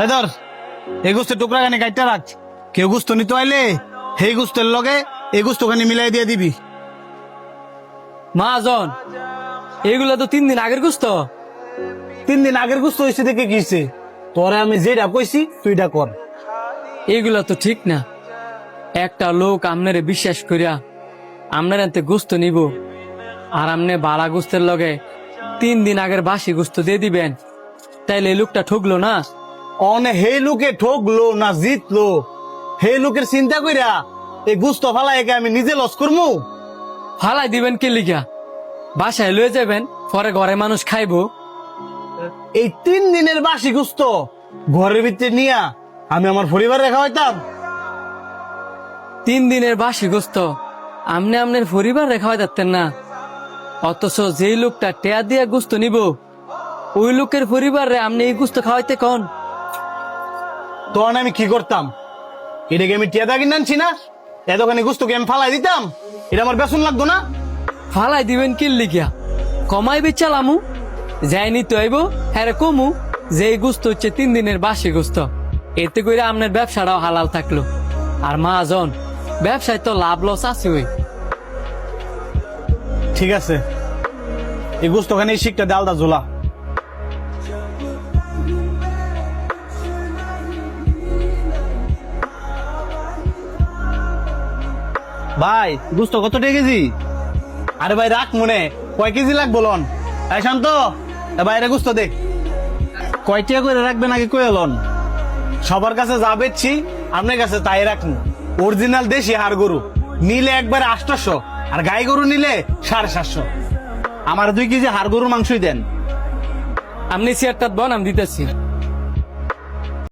এই ধর এই গোস্তের টুকরা খানি কাটতে রাখ, কেউ গোস্ত নিতে আইলে সেই গোস্তের লগে এই গোস্ত খানি মিলাই দিয়ে দিবি। মহাজন, এইগুলা তো 3 দিন আগের গোস্ত। 3 দিন আগের গোস্ত হয়েছে দেখে কিছে, তোরে আমি যেটা কইছি তুইটা কর। এইগুলা তো ঠিক না। একটা লোক আমনেরে বিশ্বাস করিয়া আমনের এতে গোস্ত নিব, আর আমনে বালা গোস্তের লগে 3 দিন আগের বাসি গোস্ত দিয়ে দিবেন, তাইলে এই লোকটা ঠকলো না? অনে সেই লোকে ঠকলো না জিতলো, সেই লোকের চিন্তা কইরা এই গোস্ত ফালাই আমি নিজে লস করবো? ফালাই দিবেন কে লিগা? বাসায় লয়ে যাবেন, পরে ঘরে মানুষ খাইবো। এই 3 দিনের বাসি গোস্ত ঘরের ভিতরে নিয়া আমি আমার পরিবার রেখা হইতাম? 3 দিনের বাসি গোস্ত আমনে আমনের পরিবার রেখা হয় যাচ্তেন না, অথচ যেই লোকটা টেয়া দিয়া গোস্ত নিব ওই লোকের পরিবারে আমনে এই গোস্ত খাওয়াইতে কন? তখন আমি কি করতাম? এটাকে আমি টিয়া দাগি নানছি না, এতখানি গোস্তকে আমি ফালাই দিতাম, এটা আমার বেসন লাগতো না? ফালাই দিবেন কি লিগা? কমাই বেচালামু, যাইনি তো আইব হ্যাঁ কমু যে এই গোস্ত হচ্ছে 3 দিনের বাসি গোস্ত। এতে করে আপনার ব্যবসাটাও হালাল থাকলো। আর মহাজন, ব্যবসায় তো লাভ লস আছে। ওই ঠিক আছে, এই গোস্তখানি শিখটা ডালদা ঝোলা। ভাই গোস্ত কত টাকা কেজি? আরে ভাই রাখ মনে, কয় কেজি লাগবো লন? এই শান্ত, বাইরে গোস্ত দে। কয় টাকা করে রাখবেন আগে কয়ে লন। সবার কাছে যা বেচছি আপনার কাছে তাই রাখুন। অরিজিনাল দেশি হাড় গরু নিলে একবারে 800, আর গাই গরু নিলে 750। আমার 2 কেজি হাড় গরুর মাংসই দেন। আপনি চেয়ারটা বন, আমি দিতেছি।